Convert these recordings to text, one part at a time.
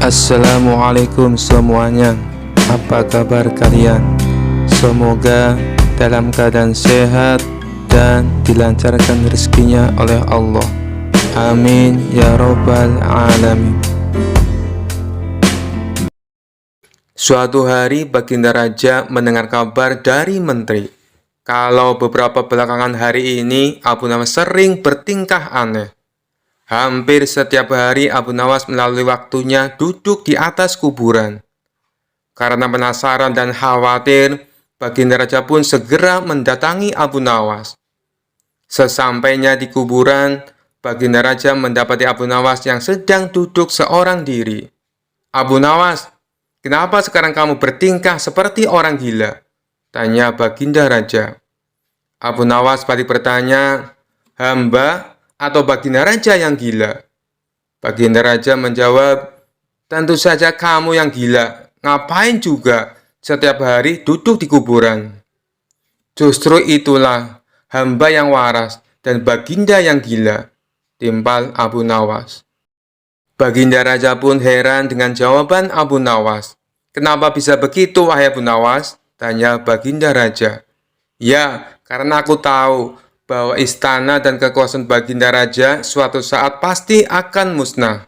Assalamualaikum semuanya. Apa kabar kalian? Semoga dalam keadaan sehat dan dilancarkan rezekinya oleh Allah. Amin ya robbal alamin. Suatu hari Baginda Raja mendengar kabar dari menteri kalau beberapa belakangan hari ini Abu Nawas sering bertingkah aneh. Hampir setiap hari Abu Nawas melalui waktunya duduk di atas kuburan. Karena penasaran dan khawatir, Baginda Raja pun segera mendatangi Abu Nawas. Sesampainya di kuburan, Baginda Raja mendapati Abu Nawas yang sedang duduk seorang diri. "Abu Nawas, kenapa sekarang kamu bertingkah seperti orang gila?" tanya Baginda Raja. Abu Nawas balik bertanya, "Hamba atau Baginda Raja yang gila?" Baginda Raja menjawab, "Tentu saja kamu yang gila. Ngapain juga setiap hari duduk di kuburan?" "Justru itulah hamba yang waras dan Baginda yang gila," timpal Abu Nawas. Baginda Raja pun heran dengan jawaban Abu Nawas. "Kenapa bisa begitu, wahai Abu Nawas?" tanya Baginda Raja. "Ya, karena aku tahu bahwa istana dan kekuasaan Baginda Raja suatu saat pasti akan musnah.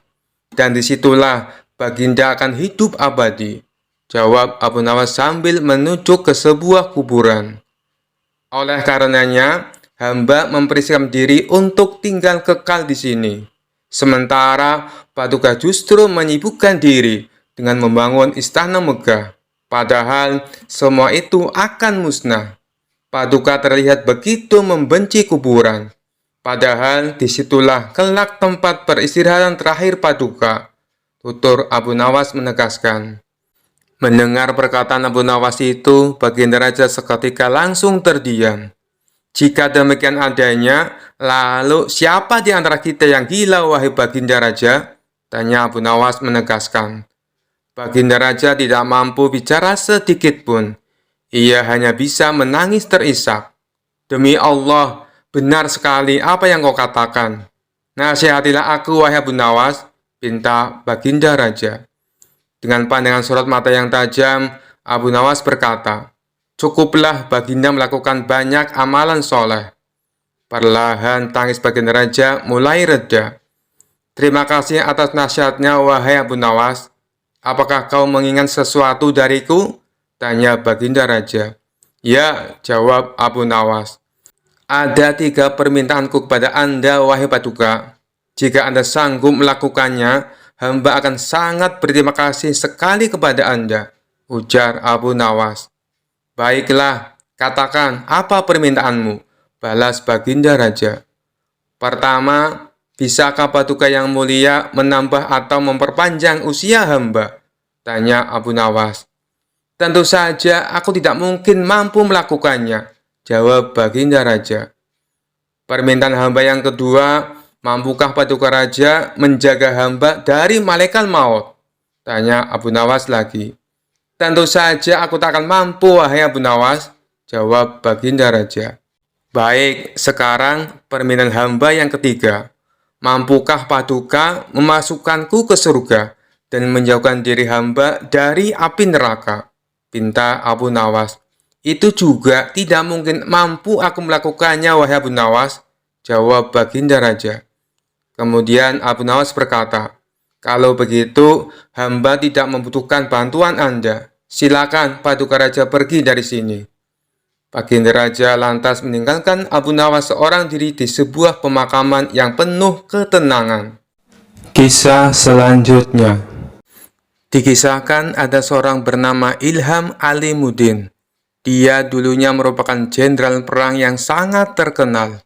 Dan disitulah Baginda akan hidup abadi," jawab Abu Nawas sambil menunjuk ke sebuah kuburan. "Oleh karenanya, hamba mempersiapkan diri untuk tinggal kekal di sini. Sementara Paduka justru menyibukkan diri dengan membangun istana megah. Padahal semua itu akan musnah. Paduka terlihat begitu membenci kuburan. Padahal disitulah kelak tempat peristirahatan terakhir Paduka," tutur Abu Nawas menegaskan. Mendengar perkataan Abu Nawas itu, Baginda Raja seketika langsung terdiam. "Jika demikian adanya, lalu siapa di antara kita yang gila, wahai Baginda Raja?" tanya Abu Nawas menegaskan. Baginda Raja tidak mampu bicara sedikit pun. Ia hanya bisa menangis terisak. "Demi Allah, benar sekali apa yang kau katakan. Nasihatilah aku, wahai Abu Nawas," pinta Baginda Raja. Dengan pandangan sorot mata yang tajam, Abu Nawas berkata, "Cukuplah Baginda melakukan banyak amalan soleh." Perlahan tangis Baginda Raja mulai reda. "Terima kasih atas nasihatnya, wahai Abu Nawas. Apakah kau mengingat sesuatu dariku?" tanya Baginda Raja. "Ya," jawab Abu Nawas. "Ada 3 permintaanku kepada Anda, wahai Paduka. Jika Anda sanggup melakukannya, hamba akan sangat berterima kasih sekali kepada Anda," ujar Abu Nawas. "Baiklah, katakan apa permintaanmu?" balas Baginda Raja. "Pertama, bisakah Paduka yang mulia menambah atau memperpanjang usia hamba?" tanya Abu Nawas. "Tentu saja aku tidak mungkin mampu melakukannya," jawab Baginda Raja. "Permintaan hamba yang kedua, mampukah Paduka Raja menjaga hamba dari malaikat maut?" tanya Abu Nawas lagi. "Tentu saja aku tak akan mampu, wahai Abu Nawas," jawab Baginda Raja. "Baik, sekarang permintaan hamba yang ketiga, mampukah Paduka memasukkanku ke surga dan menjauhkan diri hamba dari api neraka?" pinta Abu Nawas. "Itu juga tidak mungkin mampu aku melakukannya, wahai Abu Nawas," jawab Baginda Raja. Kemudian Abu Nawas berkata, "Kalau begitu, hamba tidak membutuhkan bantuan Anda. Silakan Paduka Raja pergi dari sini." Baginda Raja lantas meninggalkan Abu Nawas seorang diri di sebuah pemakaman yang penuh ketenangan. Kisah selanjutnya. Dikisahkan ada seorang bernama Ilham Alimuddin. Dia dulunya merupakan jenderal perang yang sangat terkenal,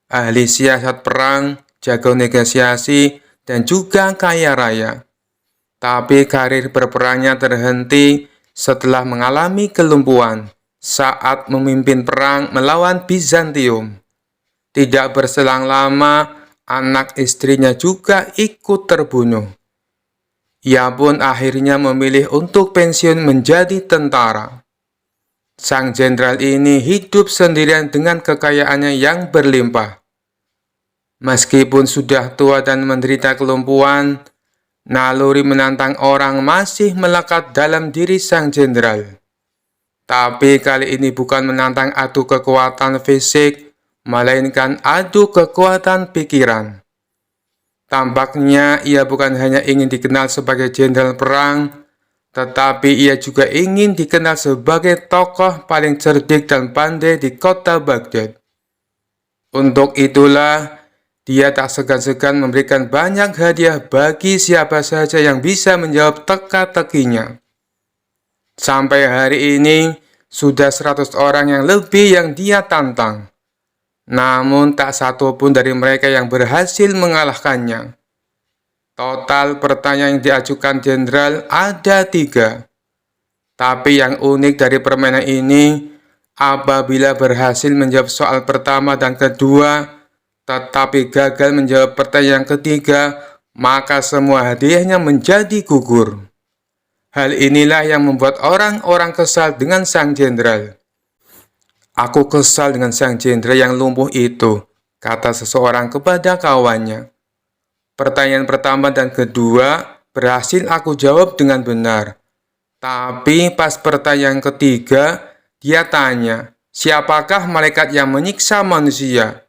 ahli siasat perang, jago negosiasi, dan juga kaya raya. Tapi karir berperangnya terhenti setelah mengalami kelumpuhan saat memimpin perang melawan Bizantium. Tidak berselang lama, anak istrinya juga ikut terbunuh. Ia pun akhirnya memilih untuk pensiun menjadi tentara. Sang jenderal ini hidup sendirian dengan kekayaannya yang berlimpah. Meskipun sudah tua dan menderita kelumpuhan, Naluri menantang orang masih melekat dalam diri sang jenderal. Tapi kali ini bukan menantang adu kekuatan fisik, melainkan adu kekuatan pikiran. Tampaknya ia bukan hanya ingin dikenal sebagai jenderal perang, tetapi ia juga ingin dikenal sebagai tokoh paling cerdik dan pandai di kota Baghdad. Untuk itulah, dia tak segan-segan memberikan banyak hadiah bagi siapa saja yang bisa menjawab teka-tekinya. Sampai hari ini, sudah 100 orang yang lebih yang dia tantang. Namun tak satu pun dari mereka yang berhasil mengalahkannya. Total pertanyaan yang diajukan jenderal ada 3. Tapi yang unik dari permainan ini, apabila berhasil menjawab soal pertama dan kedua, tetapi gagal menjawab pertanyaan yang ketiga, maka semua hadiahnya menjadi gugur. Hal inilah yang membuat orang-orang kesal dengan sang jenderal. "Aku kesal dengan sang jenderal yang lumpuh itu," kata seseorang kepada kawannya. "Pertanyaan pertama dan kedua berhasil aku jawab dengan benar. Tapi pas pertanyaan ketiga, dia tanya, siapakah malaikat yang menyiksa manusia?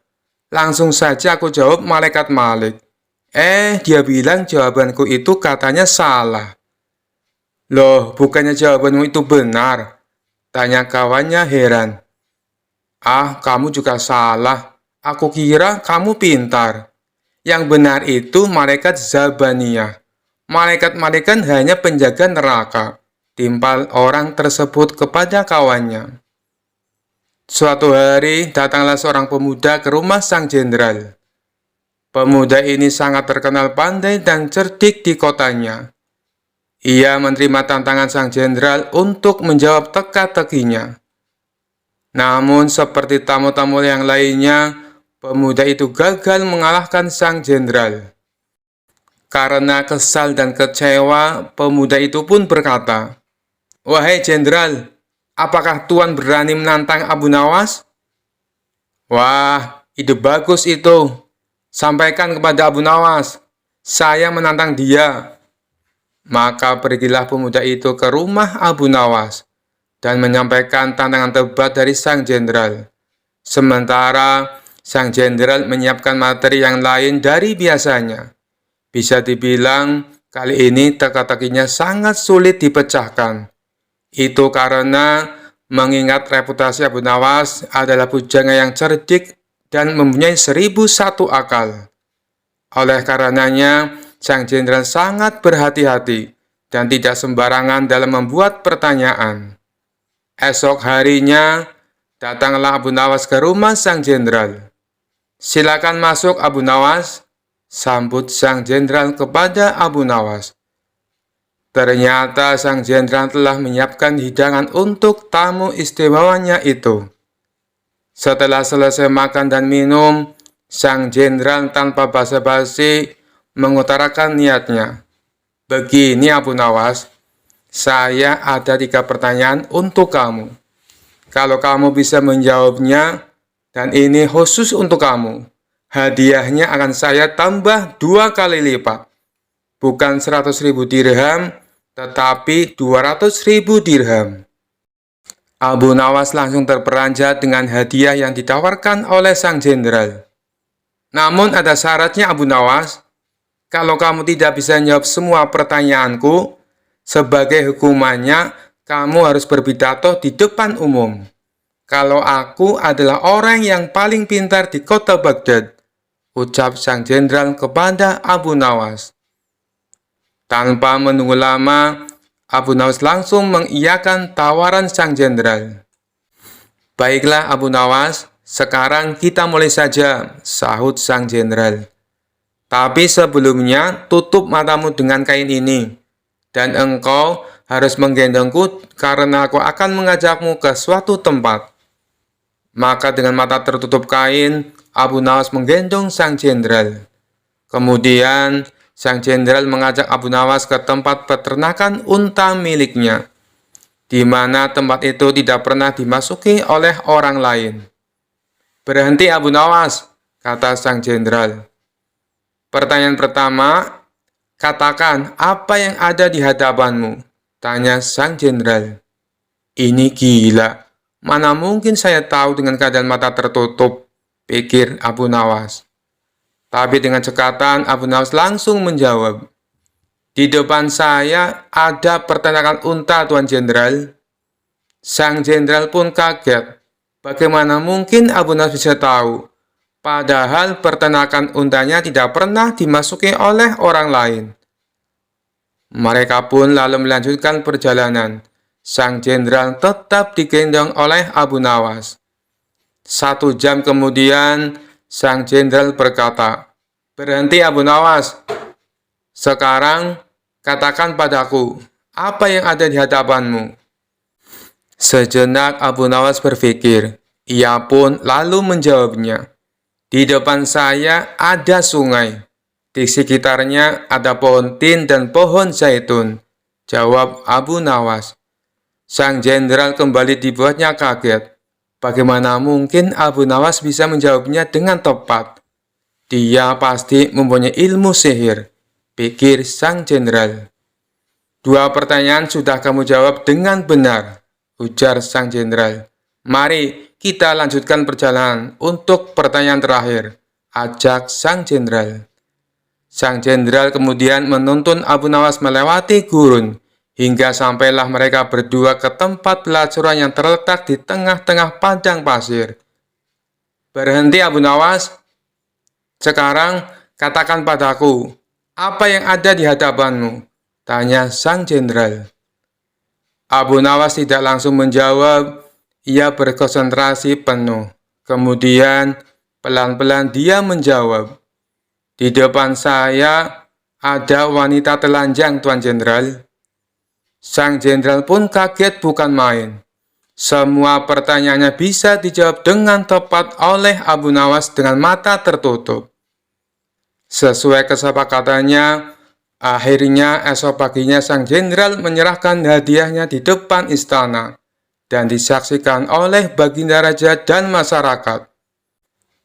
Langsung saja aku jawab malaikat Malik. Dia bilang jawabanku itu katanya salah." "Loh, bukannya jawabanmu itu benar?" tanya kawannya heran. Kamu juga salah. Aku kira kamu pintar. Yang benar itu malaikat Zabaniyah. Malaikat-malaikat hanya penjaga neraka," timpal orang tersebut kepada kawannya. Suatu hari, datanglah seorang pemuda ke rumah sang jenderal. Pemuda ini sangat terkenal pandai dan cerdik di kotanya. Ia menerima tantangan sang jenderal untuk menjawab teka-tekinya. Namun, seperti tamu-tamu yang lainnya, pemuda itu gagal mengalahkan sang jenderal. Karena kesal dan kecewa, pemuda itu pun berkata, "Wahai jenderal, apakah Tuan berani menantang Abu Nawas?" "Wah, ide bagus itu. Sampaikan kepada Abu Nawas, saya menantang dia." Maka pergilah pemuda itu ke rumah Abu Nawas dan menyampaikan tantangan tebal dari sang jenderal. Sementara sang jenderal menyiapkan materi yang lain dari biasanya. Bisa dibilang, kali ini teka-tekinya sangat sulit dipecahkan. Itu karena mengingat reputasi Abu Nawas adalah pujangga yang cerdik dan mempunyai 1001 akal. Oleh karenanya, sang jenderal sangat berhati-hati dan tidak sembarangan dalam membuat pertanyaan. Esok harinya, datanglah Abu Nawas ke rumah sang jenderal. "Silakan masuk Abu Nawas," sambut sang jenderal kepada Abu Nawas. Ternyata sang jenderal telah menyiapkan hidangan untuk tamu istimewanya itu. Setelah selesai makan dan minum, sang jenderal tanpa basa-basi mengutarakan niatnya. "Begini Abu Nawas, saya ada 3 pertanyaan untuk kamu. Kalau kamu bisa menjawabnya, dan ini khusus untuk kamu, hadiahnya akan saya tambah 2 kali lipat. Bukan 100.000 dirham, tetapi 200.000 dirham." Abu Nawas langsung terperanjat dengan hadiah yang ditawarkan oleh sang jenderal. "Namun ada syaratnya Abu Nawas. Kalau kamu tidak bisa menjawab semua pertanyaanku, sebagai hukumannya kamu harus berpidato di depan umum. Kalau aku adalah orang yang paling pintar di kota Baghdad," ucap sang jenderal kepada Abu Nawas. Tanpa menunggu lama, Abu Nawas langsung mengiyakan tawaran sang jenderal. "Baiklah Abu Nawas, sekarang kita mulai saja," sahut sang jenderal. "Tapi sebelumnya tutup matamu dengan kain ini, dan engkau harus menggendongku karena aku akan mengajakmu ke suatu tempat." Maka dengan mata tertutup kain, Abu Nawas menggendong sang jenderal. Kemudian, sang jenderal mengajak Abu Nawas ke tempat peternakan unta miliknya, di mana tempat itu tidak pernah dimasuki oleh orang lain. "Berhenti Abu Nawas," kata sang jenderal. "Pertanyaan pertama, Katakan apa yang ada di hadapanmu, tanya sang jenderal. Ini gila, mana mungkin saya tahu dengan keadaan mata tertutup, pikir Abu Nawas. Tapi dengan cekatan, Abu Nawas langsung menjawab, di depan saya ada peternakan unta, Tuan Jenderal. Sang jenderal pun kaget. Bagaimana mungkin Abu Nawas bisa tahu? Padahal peternakan untanya tidak pernah dimasuki oleh orang lain. Mereka pun lalu melanjutkan perjalanan. Sang jenderal tetap digendong oleh Abu Nawas. 1 jam kemudian, sang jenderal berkata, "Berhenti Abu Nawas. Sekarang, katakan padaku, apa yang ada di hadapanmu?" Sejenak Abu Nawas berpikir. Ia pun lalu menjawabnya, "Di depan saya ada sungai. Di sekitarnya ada pohon tin dan pohon zaitun," jawab Abu Nawas. Sang jenderal kembali dibuatnya kaget. Bagaimana mungkin Abu Nawas bisa menjawabnya dengan tepat? Dia pasti mempunyai ilmu sihir, pikir sang jenderal. "2 pertanyaan sudah kamu jawab dengan benar," ujar sang jenderal. "Mari kita lanjutkan perjalanan untuk pertanyaan terakhir," ajak sang jenderal. Sang jenderal kemudian menuntun Abu Nawas melewati gurun, hingga sampailah mereka berdua ke tempat pelacuran yang terletak di tengah-tengah padang pasir. "Berhenti Abu Nawas. Sekarang katakan padaku, apa yang ada di hadapanmu?" tanya sang jenderal. Abu Nawas tidak langsung menjawab. Ia berkonsentrasi penuh. Kemudian, pelan-pelan dia menjawab, "Di depan saya ada wanita telanjang, Tuan Jenderal." Sang jenderal pun kaget bukan main. Semua pertanyaannya bisa dijawab dengan tepat oleh Abu Nawas dengan mata tertutup. Sesuai kesepakatannya, akhirnya esok paginya sang jenderal menyerahkan hadiahnya di depan istana dan disaksikan oleh Baginda Raja dan masyarakat.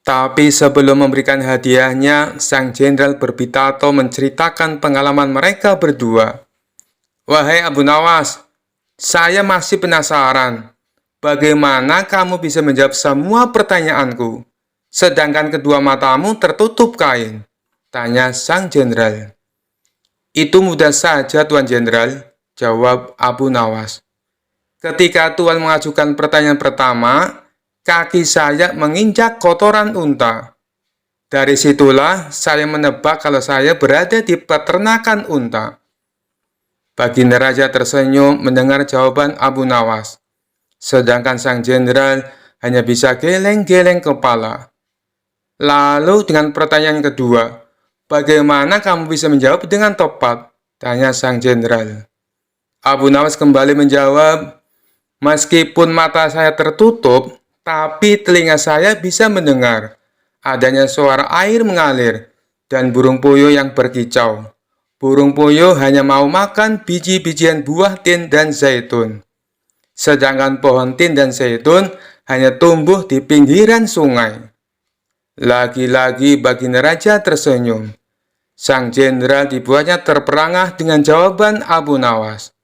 Tapi sebelum memberikan hadiahnya, sang jenderal berpidato menceritakan pengalaman mereka berdua. "Wahai Abu Nawas, saya masih penasaran. Bagaimana kamu bisa menjawab semua pertanyaanku, sedangkan kedua matamu tertutup kain?" tanya sang jenderal. "Itu mudah saja, Tuan Jenderal," jawab Abu Nawas. "Ketika Tuan mengajukan pertanyaan pertama, kaki saya menginjak kotoran unta. Dari situlah saya menebak kalau saya berada di peternakan unta." Baginda Raja tersenyum mendengar jawaban Abu Nawas, sedangkan sang jenderal hanya bisa geleng-geleng kepala. "Lalu dengan pertanyaan kedua, bagaimana kamu bisa menjawab dengan tepat?" tanya sang jenderal. Abu Nawas kembali menjawab, "Meskipun mata saya tertutup, tapi telinga saya bisa mendengar adanya suara air mengalir dan burung puyuh yang berkicau. Burung puyuh hanya mau makan biji-bijian buah tin dan zaitun. Sedangkan pohon tin dan zaitun hanya tumbuh di pinggiran sungai." Lagi-lagi Baginda Raja tersenyum. Sang jenderal dibuatnya terperangah dengan jawaban Abu Nawas.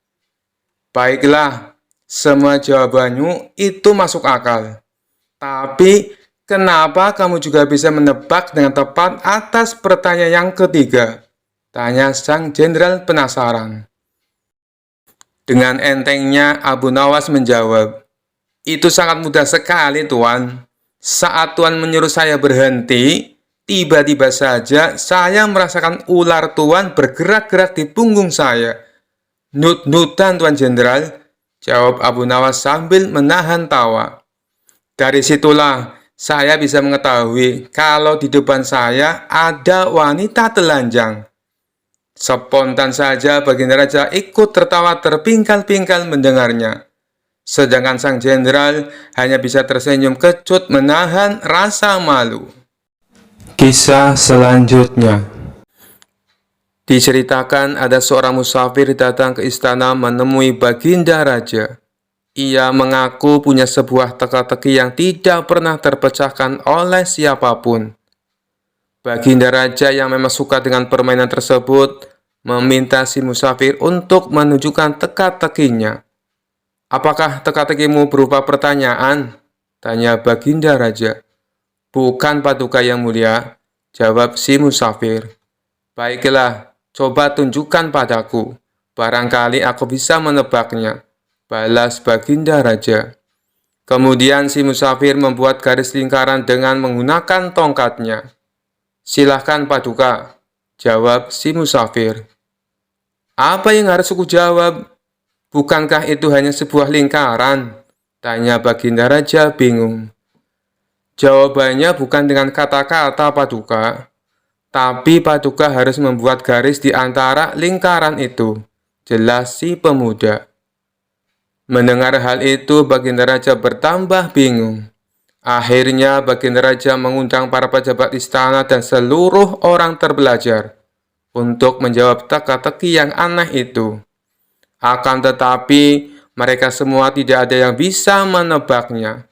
"Baiklah, semua jawabanmu itu masuk akal. Tapi, kenapa kamu juga bisa menebak dengan tepat atas pertanyaan yang ketiga?" tanya sang jenderal penasaran. Dengan entengnya Abu Nawas menjawab, "Itu sangat mudah sekali, Tuan. Saat Tuan menyuruh saya berhenti, tiba-tiba saja saya merasakan ular Tuan bergerak-gerak di punggung saya." "Nut-nutan, Tuan Jenderal," jawab Abu Nawas sambil menahan tawa. "Dari situlah saya bisa mengetahui kalau di depan saya ada wanita telanjang." Spontan saja Baginda Raja ikut tertawa terpingkal-pingkal mendengarnya. Sedangkan sang jenderal hanya bisa tersenyum kecut menahan rasa malu. Kisah selanjutnya. Diceritakan ada seorang musafir datang ke istana menemui Baginda Raja. Ia mengaku punya sebuah teka-teki yang tidak pernah terpecahkan oleh siapapun. Baginda Raja yang memang suka dengan permainan tersebut meminta si musafir untuk menunjukkan teka-tekinya. "Apakah teka-tekimu berupa pertanyaan?" tanya Baginda Raja. "Bukan, Paduka Yang Mulia," jawab si musafir. "Baiklah, coba tunjukkan padaku. Barangkali aku bisa menebaknya," balas Baginda Raja. Kemudian si musafir membuat garis lingkaran dengan menggunakan tongkatnya. "Silahkan, Paduka," jawab si musafir. "Apa yang harus aku jawab? Bukankah itu hanya sebuah lingkaran?" tanya Baginda Raja bingung. "Jawabannya bukan dengan kata-kata, Paduka. Tapi Paduka harus membuat garis di antara lingkaran itu," jelas si pemuda. Mendengar hal itu, Baginda Raja bertambah bingung. Akhirnya Baginda Raja mengundang para pejabat istana dan seluruh orang terbelajar untuk menjawab teka-teki yang aneh itu. Akan tetapi, mereka semua tidak ada yang bisa menebaknya.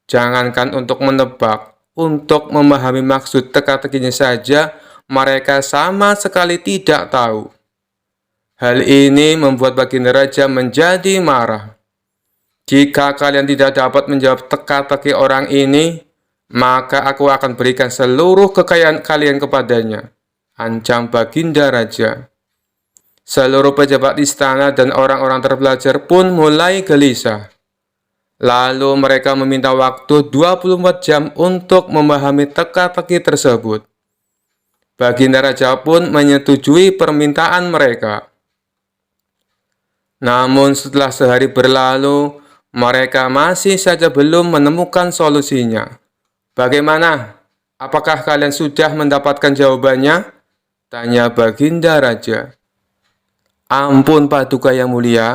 Jangankan untuk menebak, untuk memahami maksud teka-tekinya saja, mereka sama sekali tidak tahu. Hal ini membuat Baginda Raja menjadi marah. "Jika kalian tidak dapat menjawab teka-teki orang ini, maka aku akan berikan seluruh kekayaan kalian kepadanya," ancam Baginda Raja. Seluruh pejabat istana dan orang-orang terbelajar pun mulai gelisah. Lalu mereka meminta waktu 24 jam untuk memahami teka-teki tersebut. Baginda Raja pun menyetujui permintaan mereka. Namun setelah sehari berlalu, mereka masih saja belum menemukan solusinya. "Bagaimana? Apakah kalian sudah mendapatkan jawabannya?" tanya Baginda Raja. "Ampun, Paduka Yang Mulia,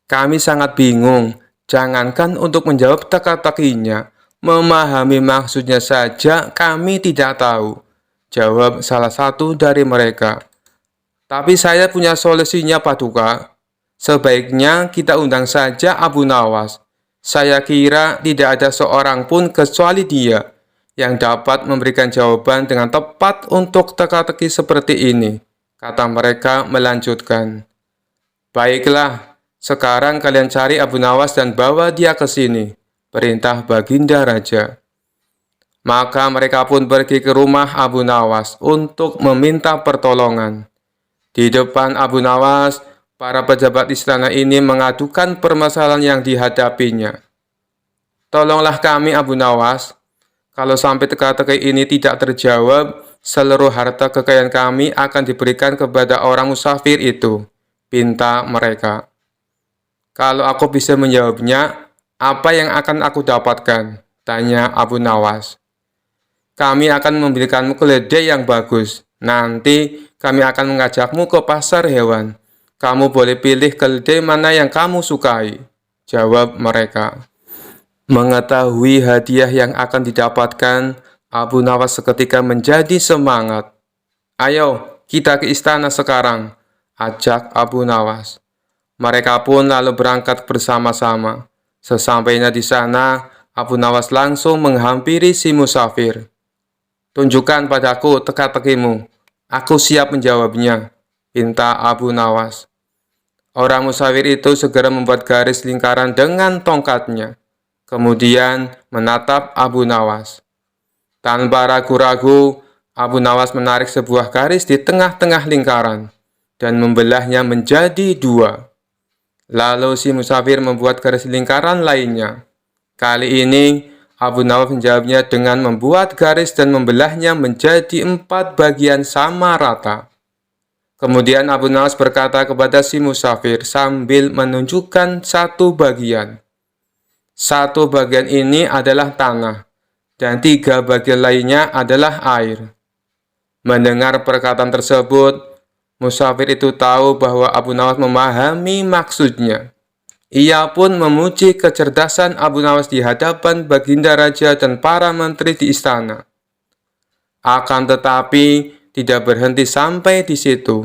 kami sangat bingung. Jangankan untuk menjawab teka-tekinya, memahami maksudnya saja kami tidak tahu," jawab salah satu dari mereka. "Tapi saya punya solusinya, Paduka. Sebaiknya kita undang saja Abu Nawas. Saya kira tidak ada seorang pun kecuali dia yang dapat memberikan jawaban dengan tepat untuk teka-teki seperti ini," kata mereka melanjutkan. "Baiklah, sekarang kalian cari Abu Nawas dan bawa dia ke sini," perintah Baginda Raja. Maka mereka pun pergi ke rumah Abu Nawas untuk meminta pertolongan. Di depan Abu Nawas, para pejabat istana ini mengadukan permasalahan yang dihadapinya. "Tolonglah kami, Abu Nawas. Kalau sampai teka-teki ini tidak terjawab, seluruh harta kekayaan kami akan diberikan kepada orang musafir itu," pinta mereka. "Kalau aku bisa menjawabnya, apa yang akan aku dapatkan?" tanya Abu Nawas. "Kami akan memberikanmu keledai yang bagus. Nanti kami akan mengajakmu ke pasar hewan. Kamu boleh pilih keledai mana yang kamu sukai," jawab mereka. Mengetahui hadiah yang akan didapatkan, Abu Nawas seketika menjadi semangat. "Ayo, kita ke istana sekarang," ajak Abu Nawas. Mereka pun lalu berangkat bersama-sama. Sesampainya di sana, Abu Nawas langsung menghampiri si musafir. "Tunjukkan padaku teka-tekimu. Aku siap menjawabnya," pinta Abu Nawas. Orang musafir itu segera membuat garis lingkaran dengan tongkatnya. Kemudian menatap Abu Nawas. Tanpa ragu-ragu, Abu Nawas menarik sebuah garis di tengah-tengah lingkaran dan membelahnya menjadi dua. Lalu si musafir membuat garis lingkaran lainnya. Kali ini, Abu Nawas menjawabnya dengan membuat garis dan membelahnya menjadi 4 bagian sama rata. Kemudian Abu Nawas berkata kepada si musafir sambil menunjukkan satu bagian. "Satu bagian ini adalah tanah, dan 3 bagian lainnya adalah air." Mendengar perkataan tersebut, musafir itu tahu bahwa Abu Nawas memahami maksudnya. Ia pun memuji kecerdasan Abu Nawas di hadapan Baginda Raja dan para menteri di istana. Akan tetapi, tidak berhenti sampai di situ.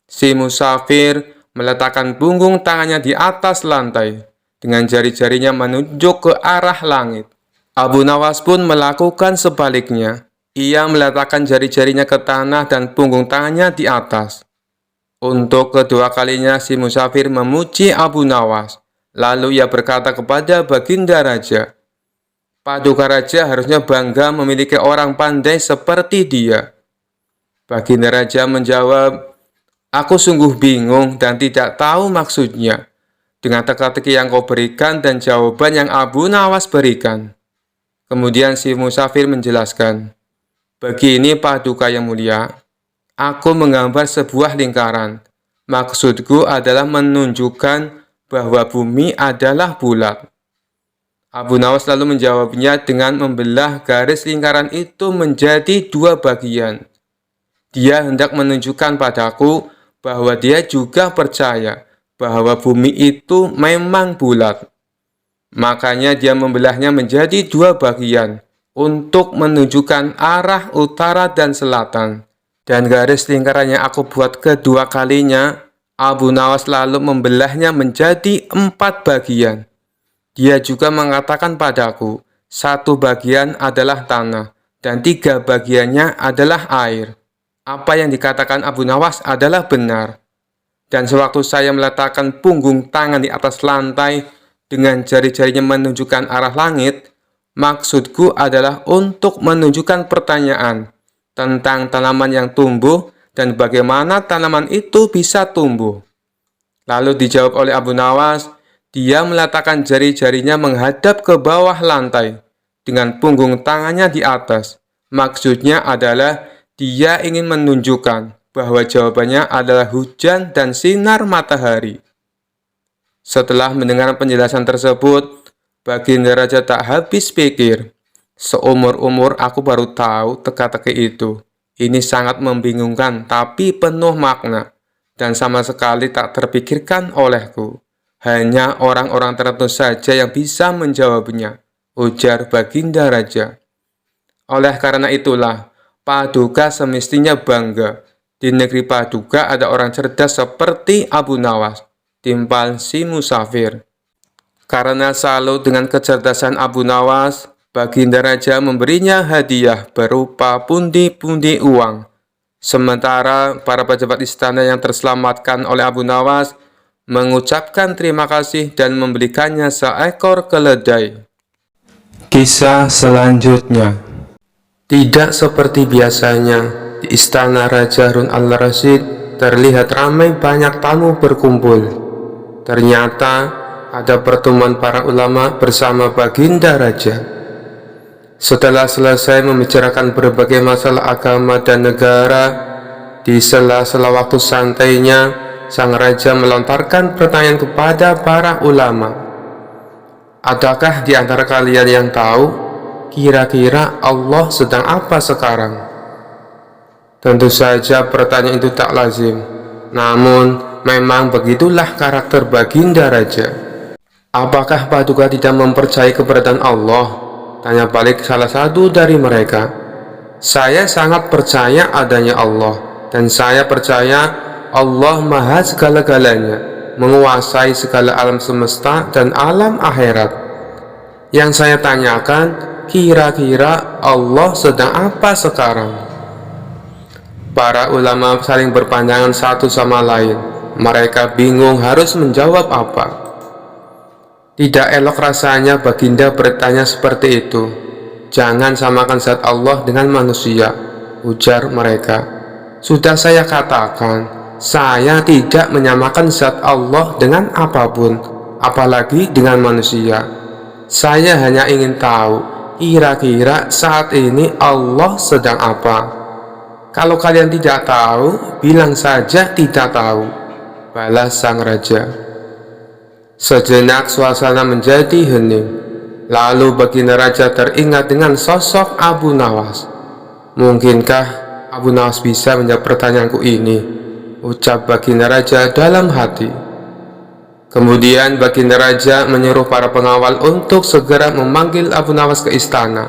Si musafir meletakkan punggung tangannya di atas lantai, dengan jari-jarinya menunjuk ke arah langit. Abu Nawas pun melakukan sebaliknya. Ia meletakkan jari-jarinya ke tanah dan punggung tangannya di atas. Untuk kedua kalinya si musafir memuji Abu Nawas. Lalu ia berkata kepada Baginda Raja, "Paduka Raja harusnya bangga memiliki orang pandai seperti dia." Baginda Raja menjawab, "Aku sungguh bingung dan tidak tahu maksudnya dengan teka-teki yang kau berikan dan jawaban yang Abu Nawas berikan." Kemudian si musafir menjelaskan, "Begini Paduka yang mulia, aku menggambar sebuah lingkaran. Maksudku adalah menunjukkan bahwa bumi adalah bulat." Abu Nawas lalu menjawabnya dengan membelah garis lingkaran itu menjadi dua bagian. Dia hendak menunjukkan padaku bahwa dia juga percaya bahwa bumi itu memang bulat. Makanya dia membelahnya menjadi dua bagian untuk menunjukkan arah utara dan selatan. Dan garis lingkaran yang aku buat kedua kalinya, Abu Nawas lalu membelahnya menjadi 4 bagian. Dia juga mengatakan padaku, satu bagian adalah tanah, dan 3 bagiannya adalah air. Apa yang dikatakan Abu Nawas adalah benar. Dan sewaktu saya meletakkan punggung tangan di atas lantai dengan jari-jarinya menunjukkan arah langit, maksudku adalah untuk menunjukkan pertanyaan tentang tanaman yang tumbuh dan bagaimana tanaman itu bisa tumbuh. Lalu dijawab oleh Abu Nawas, dia meletakkan jari-jarinya menghadap ke bawah lantai dengan punggung tangannya di atas. Maksudnya adalah dia ingin menunjukkan bahwa jawabannya adalah hujan dan sinar matahari. Setelah mendengar penjelasan tersebut, Baginda Raja tak habis pikir. Seumur-umur aku baru tahu teka-teki itu. Ini sangat membingungkan tapi penuh makna dan sama sekali tak terpikirkan olehku. Hanya orang-orang tertentu saja yang bisa menjawabnya, ujar Baginda Raja. Oleh karena itulah, Paduka semestinya bangga. Di negeri Paduka ada orang cerdas seperti Abu Nawas, timpal si musafir. Karena salut dengan kecerdasan Abu Nawas, Baginda Raja memberinya hadiah berupa pundi-pundi uang. Sementara para pejabat istana yang terselamatkan oleh Abu Nawas mengucapkan terima kasih dan membelikannya seekor keledai. Kisah selanjutnya. Tidak seperti biasanya, di istana Raja Harun al-Rasyid terlihat ramai banyak tamu berkumpul. Ternyata ada pertemuan para ulama bersama Baginda Raja. Setelah selesai membicarakan berbagai masalah agama dan negara, di sela-sela waktu santainya, sang raja melontarkan pertanyaan kepada para ulama. Adakah di antara kalian yang tahu, kira-kira Allah sedang apa sekarang? Tentu saja pertanyaan itu tak lazim, namun memang begitulah karakter Baginda Raja. Apakah Paduka tidak mempercayai keberadaan Allah? Tanya balik salah satu dari mereka. Saya sangat percaya adanya Allah, dan saya percaya Allah maha segala-galanya, menguasai segala alam semesta dan alam akhirat. Yang saya tanyakan, kira-kira Allah sedang apa sekarang? Para ulama saling berpandangan satu sama lain. Mereka bingung harus menjawab apa. Tidak elok rasanya Baginda bertanya seperti itu. Jangan samakan zat Allah dengan manusia, ujar mereka. Sudah saya katakan, saya tidak menyamakan zat Allah dengan apapun, apalagi dengan manusia. Saya hanya ingin tahu, kira-kira saat ini Allah sedang apa. Kalau kalian tidak tahu, bilang saja tidak tahu, balas sang raja. Sejenak suasana menjadi hening. Lalu Baginda Raja teringat dengan sosok Abu Nawas. Mungkinkah Abu Nawas bisa menjawab pertanyaanku ini? Ucap Baginda Raja dalam hati. Kemudian Baginda Raja menyuruh para pengawal untuk segera memanggil Abu Nawas ke istana.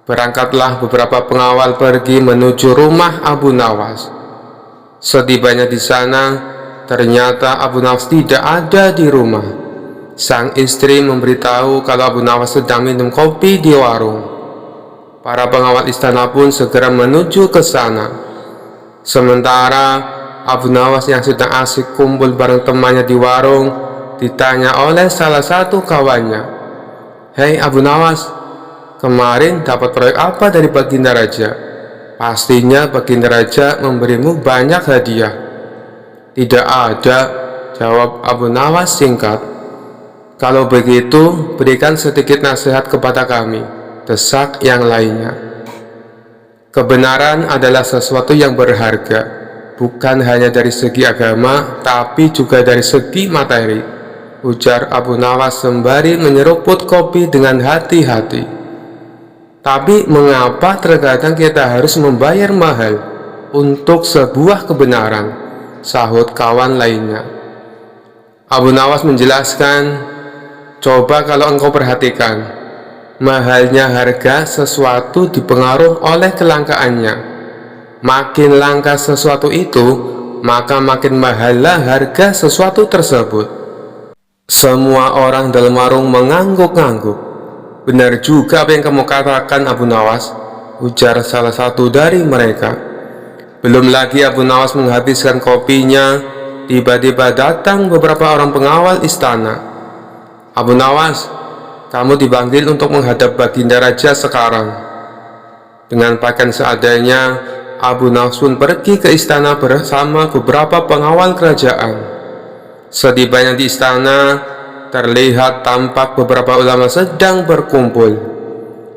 Berangkatlah beberapa pengawal pergi menuju rumah Abu Nawas. Setibanya di sana, ternyata Abu Nawas tidak ada di rumah. Sang istri memberitahu kalau Abu Nawas sedang minum kopi di warung. Para pengawal istana pun segera menuju ke sana. Sementara Abu Nawas yang sedang asik kumpul bareng temannya di warung ditanya oleh salah satu kawannya, "Hei Abu Nawas, kemarin dapat proyek apa dari Baginda Raja? Pastinya Baginda Raja memberimu banyak hadiah." "Tidak ada," jawab Abu Nawas singkat. "Kalau begitu, berikan sedikit nasihat kepada kami," desak yang lainnya. "Kebenaran adalah sesuatu yang berharga, bukan hanya dari segi agama, tapi juga dari segi materi," ujar Abu Nawas sembari menyeruput kopi dengan hati-hati. "Tapi mengapa terkadang kita harus membayar mahal untuk sebuah kebenaran?" sahut kawan lainnya. Abu Nawas menjelaskan, "Coba kalau engkau perhatikan, mahalnya harga sesuatu dipengaruhi oleh kelangkaannya. Makin langka sesuatu itu, maka makin mahallah harga sesuatu tersebut." Semua orang dalam warung mengangguk-angguk. "Benar juga apa yang kamu katakan, Abu Nawas," ujar salah satu dari mereka. Belum lagi Abu Nawas menghabiskan kopinya, tiba-tiba datang beberapa orang pengawal istana. "Abu Nawas, kamu dipanggil untuk menghadap Baginda Raja sekarang." Dengan pakaian seadanya, Abu Nawas pun pergi ke istana bersama beberapa pengawal kerajaan. Setibanya di istana, terlihat tampak beberapa ulama sedang berkumpul.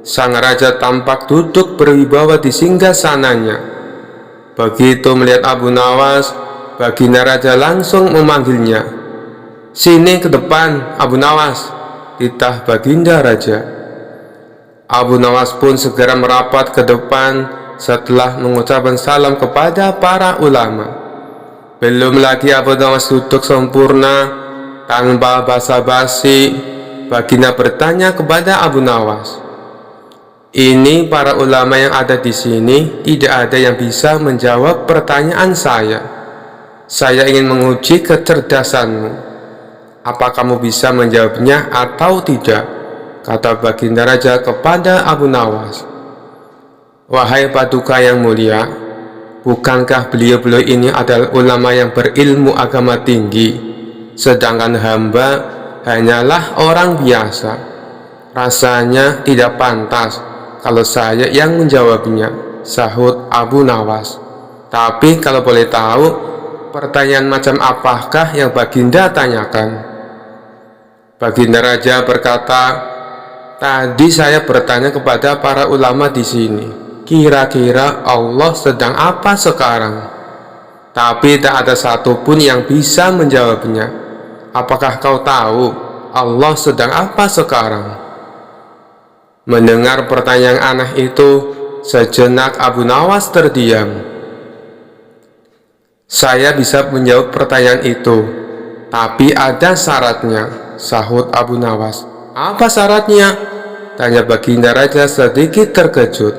Sang raja tampak duduk berwibawa di singgasananya. Begitu melihat Abu Nawas, Baginda Raja langsung memanggilnya. "Sini ke depan, Abu Nawas," titah Baginda Raja. Abu Nawas pun segera merapat ke depan setelah mengucapkan salam kepada para ulama. Belum lagi Abu Nawas duduk sempurna, tanpa basa-basi, Baginda bertanya kepada Abu Nawas, "Ini para ulama yang ada di sini, tidak ada yang bisa menjawab pertanyaan saya. Saya ingin menguji kecerdasanmu. Apa kamu bisa menjawabnya atau tidak?" kata Baginda Raja kepada Abu Nawas. "Wahai Paduka yang mulia, bukankah beliau-beliau ini adalah ulama yang berilmu agama tinggi, sedangkan hamba hanyalah orang biasa? Rasanya tidak pantas kalau saya yang menjawabnya," sahut Abu Nawas. "Tapi kalau boleh tahu, pertanyaan macam apakah yang Baginda tanyakan?" Baginda Raja berkata, "Tadi saya bertanya kepada para ulama di sini, kira-kira Allah sedang apa sekarang? Tapi tak ada satupun yang bisa menjawabnya. Apakah kau tahu Allah sedang apa sekarang?" Mendengar pertanyaan aneh itu, sejenak Abu Nawas terdiam. "Saya bisa menjawab pertanyaan itu, tapi ada syaratnya," sahut Abu Nawas. "Apa syaratnya?" tanya Baginda Raja sedikit terkejut.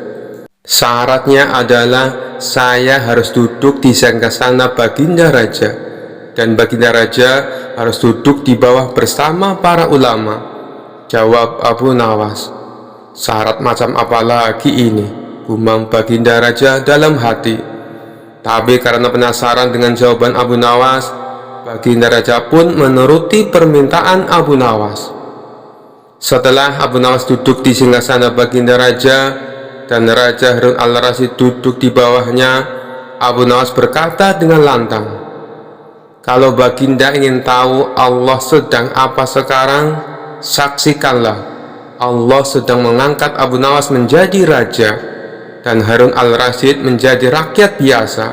"Syaratnya adalah saya harus duduk di singgasana Baginda Raja, dan Baginda Raja harus duduk di bawah bersama para ulama," jawab Abu Nawas. "Syarat macam apa lagi ini?" gumam Baginda Raja dalam hati. Tapi karena penasaran dengan jawaban Abu Nawas, Baginda Raja pun menuruti permintaan Abu Nawas. Setelah Abu Nawas duduk di singgasana Baginda Raja dan Raja Harun al-Rasyid duduk di bawahnya, Abu Nawas berkata dengan lantang, "Kalau Baginda ingin tahu Allah sedang apa sekarang, saksikanlah, Allah sedang mengangkat Abu Nawas menjadi raja dan Harun al-Rasyid menjadi rakyat biasa."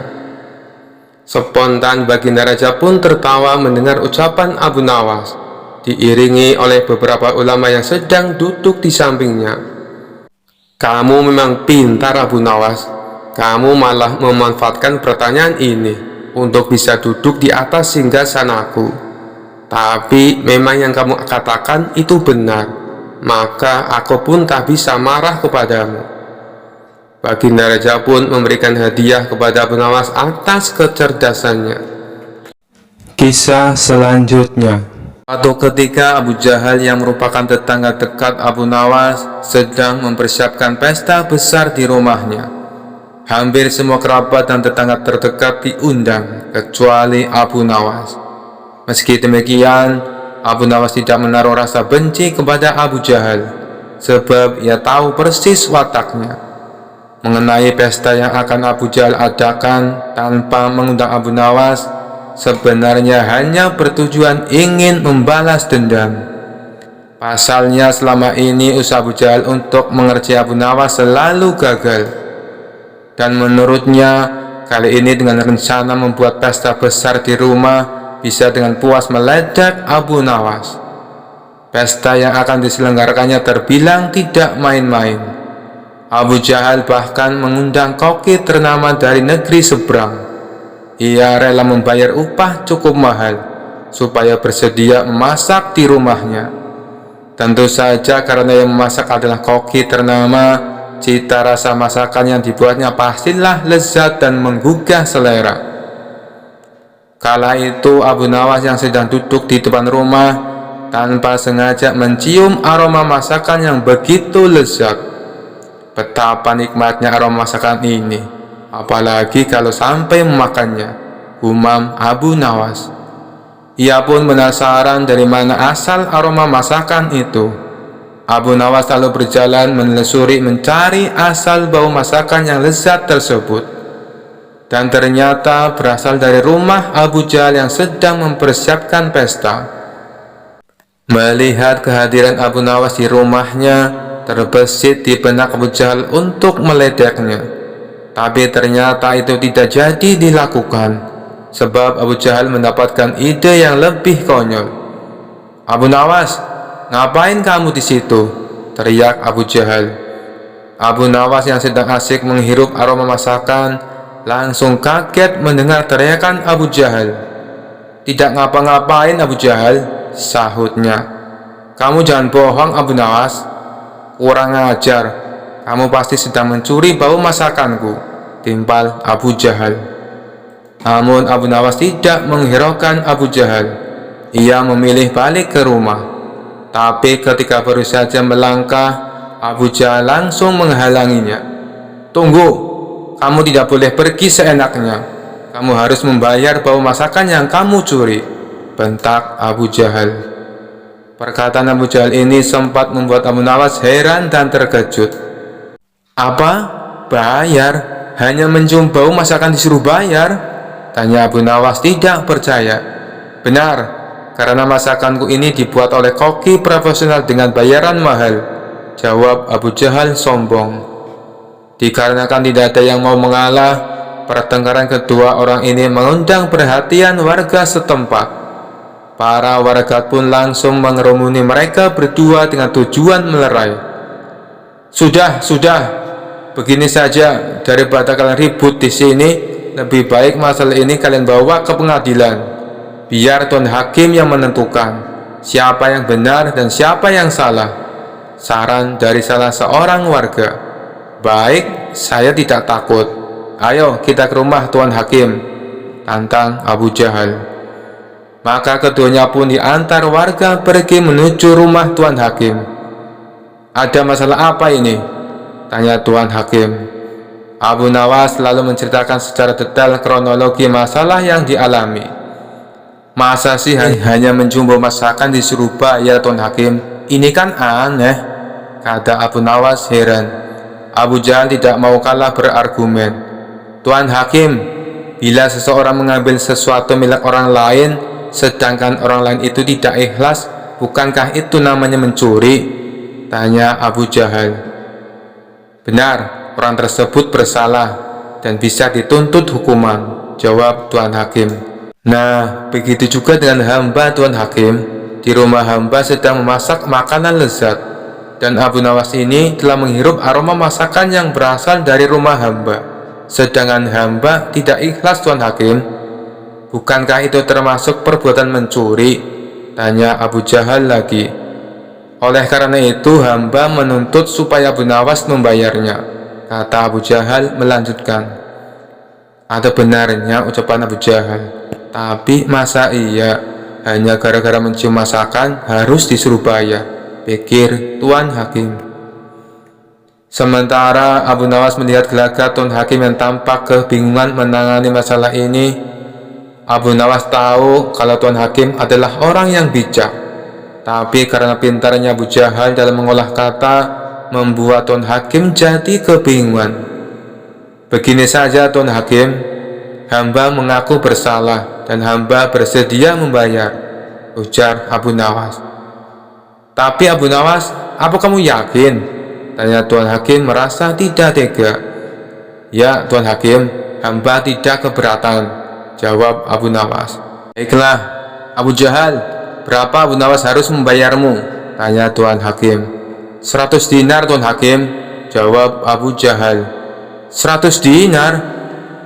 Spontan Baginda Raja pun tertawa mendengar ucapan Abu Nawas, diiringi oleh beberapa ulama yang sedang duduk di sampingnya. "Kamu memang pintar, Abu Nawas. Kamu malah memanfaatkan pertanyaan ini untuk bisa duduk di atas singgasanaku. Tapi memang yang kamu katakan itu benar, maka aku pun tak bisa marah kepadamu." Baginda Raja pun memberikan hadiah kepada Abu Nawas atas kecerdasannya. Kisah selanjutnya. Suatu ketika Abu Jahal yang merupakan tetangga dekat Abu Nawas sedang mempersiapkan pesta besar di rumahnya. Hampir semua kerabat dan tetangga terdekat diundang, kecuali Abu Nawas. Meski demikian, Abu Nawas tidak menaruh rasa benci kepada Abu Jahal, sebab ia tahu persis wataknya. Mengenai pesta yang akan Abu Jahal adakan tanpa mengundang Abu Nawas, sebenarnya hanya bertujuan ingin membalas dendam. Pasalnya selama ini usaha Abu Jahal untuk mengerjai Abu Nawas selalu gagal. Dan menurutnya, kali ini dengan rencana membuat pesta besar di rumah, bisa dengan puas meledak Abu Nawas. Pesta yang akan diselenggarakannya terbilang tidak main-main. Abu Jahal bahkan mengundang koki ternama dari negeri seberang. Ia rela membayar upah cukup mahal supaya bersedia memasak di rumahnya. Tentu saja karena yang memasak adalah koki ternama, cita rasa masakan yang dibuatnya pastilah lezat dan menggugah selera. Kala itu Abu Nawas yang sedang duduk di depan rumah tanpa sengaja mencium aroma masakan yang begitu lezat. Betapa nikmatnya aroma masakan ini, apalagi kalau sampai memakannya, gumam Abu Nawas. Ia pun penasaran dari mana asal aroma masakan itu. Abu Nawas lalu berjalan menelusuri mencari asal bau masakan yang lezat tersebut. Dan ternyata berasal dari rumah Abu Jahal yang sedang mempersiapkan pesta. Melihat kehadiran Abu Nawas di rumahnya, terbesit di benak Abu Jahal untuk meledaknya. Tapi ternyata itu tidak jadi dilakukan, sebab Abu Jahal mendapatkan ide yang lebih konyol. "Abu Nawas, ngapain kamu di situ?" teriak Abu Jahal. Abu Nawas yang sedang asik menghirup aroma masakan langsung kaget mendengar teriakan Abu Jahal. "Tidak ngapa-ngapain Abu Jahal," sahutnya. "Kamu jangan bohong Abu Nawas. Kurang ajar, kamu pasti sedang mencuri bau masakanku," timpal Abu Jahal. Namun Abu Nawas tidak menghiraukan Abu Jahal. Ia memilih balik ke rumah. Tapi ketika baru saja melangkah, Abu Jahal langsung menghalanginya. "Tunggu, kamu tidak boleh pergi seenaknya. Kamu harus membayar bau masakan yang kamu curi," bentak Abu Jahal. Perkataan Abu Jahal ini sempat membuat Abu Nawas heran dan terkejut. "Apa? Bayar? Hanya mencium bau masakan disuruh bayar?" tanya Abu Nawas tidak percaya. "Benar, karena masakanku ini dibuat oleh koki profesional dengan bayaran mahal," jawab Abu Jahal sombong. Dikarenakan tidak ada yang mau mengalah, pertengkaran kedua orang ini mengundang perhatian warga setempat. Para warga pun langsung mengerumuni mereka berdua dengan tujuan melerai. Sudah, begini saja, daripada kalian ribut di sini, lebih baik masalah ini kalian bawa ke pengadilan. Biar Tuan Hakim yang menentukan siapa yang benar dan siapa yang salah, saran dari salah seorang warga. "Baik, saya tidak takut. Ayo kita ke rumah Tuan Hakim," tantang Abu Jahal. Maka keduanya pun diantar warga pergi menuju rumah Tuan Hakim. "Ada masalah apa ini?" tanya Tuan Hakim. Abu Nawas lalu menceritakan secara detail kronologi masalah yang dialami. "Masa sih hanya mencium bau masakan disuruh bayar Tuan Hakim? Ini kan aneh," kata Abu Nawas heran. Abu Jahal tidak mau kalah berargumen. "Tuan Hakim, bila seseorang mengambil sesuatu milik orang lain, sedangkan orang lain itu tidak ikhlas, bukankah itu namanya mencuri?" tanya Abu Jahal. "Benar, orang tersebut bersalah dan bisa dituntut hukuman," jawab Tuan Hakim. "Nah, begitu juga dengan hamba Tuan Hakim. Di rumah hamba sedang memasak makanan lezat, dan Abu Nawas ini telah menghirup aroma masakan yang berasal dari rumah hamba, sedangkan hamba tidak ikhlas Tuan Hakim. Bukankah itu termasuk perbuatan mencuri?" tanya Abu Jahal lagi. "Oleh karena itu hamba menuntut supaya Abu Nawas membayarnya," kata Abu Jahal melanjutkan. Ada benarnya ucapan Abu Jahal, tapi masa iya hanya gara-gara mencium masakan harus disuruh bayar, pikir Tuan Hakim. Sementara Abu Nawas melihat gelagat Tuan Hakim yang tampak kebingungan menangani masalah ini, Abu Nawas tahu kalau Tuan Hakim adalah orang yang bijak. Tapi karena pintarnya Abu Jahal dalam mengolah kata, membuat Tuan Hakim jadi kebingungan. Begini saja Tuan Hakim, hamba mengaku bersalah dan hamba bersedia membayar, ujar Abu Nawas. Tapi Abu Nawas, apa kamu yakin? Tanya Tuan Hakim merasa tidak tega. Ya Tuan Hakim, hamba tidak keberatan, jawab Abu Nawas. Baiklah Abu Jahal, berapa Abu Nawas harus membayarmu? Tanya Tuan Hakim. 100 dinar Tuan Hakim, jawab Abu Jahal. 100 dinar?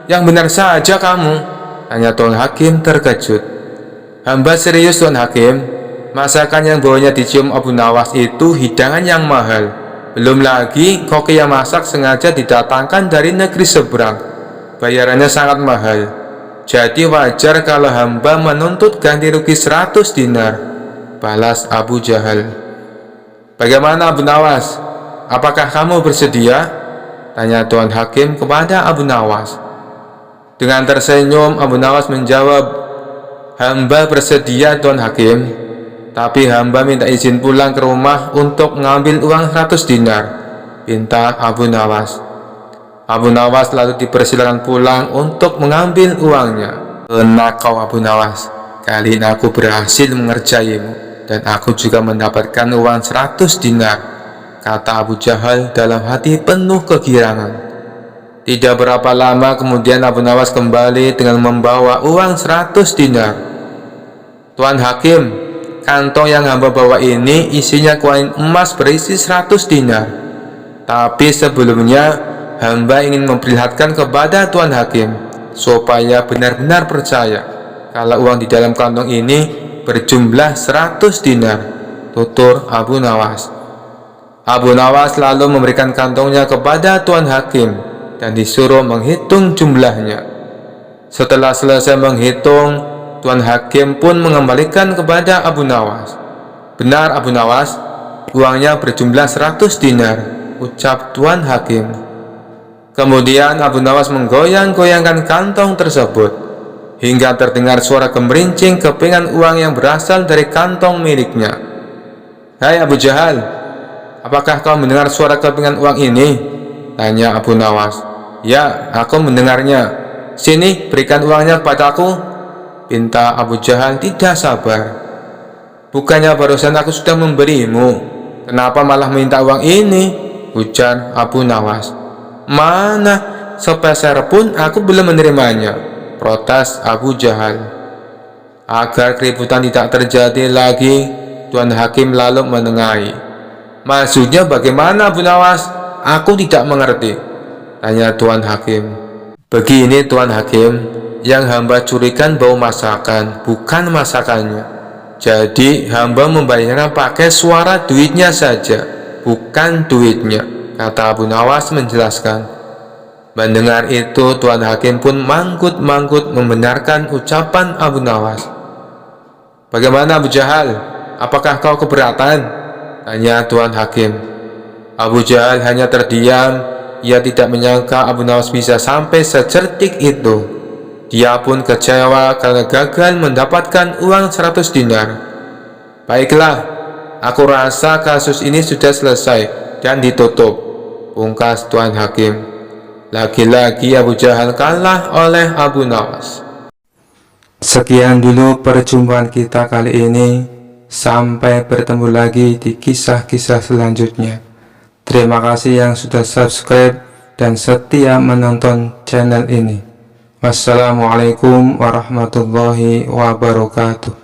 Yang benar saja kamu, tanya Tuan Hakim terkejut. Hamba serius Tuan Hakim, masakan yang bawanya dicium Abu Nawas itu hidangan yang mahal. Belum lagi koki yang masak sengaja didatangkan dari negeri seberang. Bayarannya sangat mahal. Jadi wajar kalau hamba menuntut ganti rugi 100 dinar, balas Abu Jahal. Bagaimana Abu Nawas? Apakah kamu bersedia? Tanya Tuan Hakim kepada Abu Nawas. Dengan tersenyum Abu Nawas menjawab, hamba bersedia Tuan Hakim. Tapi hamba minta izin pulang ke rumah untuk mengambil uang 100 dinar, pinta Abu Nawas. Abu Nawas lalu dipersilakan pulang untuk mengambil uangnya. Kena kau Abu Nawas, kali ini aku berhasil mengerjaimu dan aku juga mendapatkan uang 100 dinar, kata Abu Jahal dalam hati penuh kegirangan. Tidak berapa lama kemudian Abu Nawas kembali dengan membawa uang 100 dinar. Tuan Hakim, kantong yang hamba bawa ini isinya koin emas berisi 100 dinar. Tapi sebelumnya hamba ingin memperlihatkan kepada Tuan Hakim supaya benar-benar percaya kalau uang di dalam kantong ini berjumlah 100 dinar, tutur Abu Nawas. Abu Nawas lalu memberikan kantongnya kepada Tuan Hakim dan disuruh menghitung jumlahnya. Setelah selesai menghitung, Tuan Hakim pun mengembalikan kepada Abu Nawas. Benar Abu Nawas, uangnya berjumlah 100 dinar, ucap Tuan Hakim. Kemudian Abu Nawas menggoyang-goyangkan kantong tersebut hingga terdengar suara gemerincing kepingan uang yang berasal dari kantong miliknya. Hai Abu Jahal, apakah kau mendengar suara kepingan uang ini? Tanya Abu Nawas. Ya, aku mendengarnya. Sini, berikan uangnya kepadaku, pinta Abu Jahal tidak sabar. Bukannya barusan aku sudah memberimu, kenapa malah minta uang ini? Ujar Abu Nawas. Mana, sepeser pun aku belum menerimanya, protes Abu Jahal. Agar keributan tidak terjadi lagi, Tuan Hakim lalu menengahi. Maksudnya bagaimana Abu Nawas? Aku tidak mengerti, tanya Tuan Hakim. Begini Tuan Hakim, yang hamba curikan bau masakan, bukan masakannya. Jadi hamba membayarnya pakai suara duitnya saja, bukan duitnya, kata Abu Nawas menjelaskan. Mendengar itu Tuan Hakim pun manggut-manggut membenarkan ucapan Abu Nawas. Bagaimana Abu Jahal? Apakah kau keberatan? Tanya Tuan Hakim. Abu Jahal hanya terdiam. Ia tidak menyangka Abu Nawas bisa sampai secerdik itu. Dia pun kecewa karena gagal mendapatkan uang 100 dinar. Baiklah, aku rasa kasus ini sudah selesai dan ditutup, pungkas Tuan Hakim. Lagi-lagi Abu Jahal kalah oleh Abu Nawas. Sekian dulu perjumpaan kita kali ini. Sampai bertemu lagi di kisah-kisah selanjutnya. Terima kasih yang sudah subscribe dan setia menonton channel ini. Wassalamualaikum warahmatullahi wabarakatuh.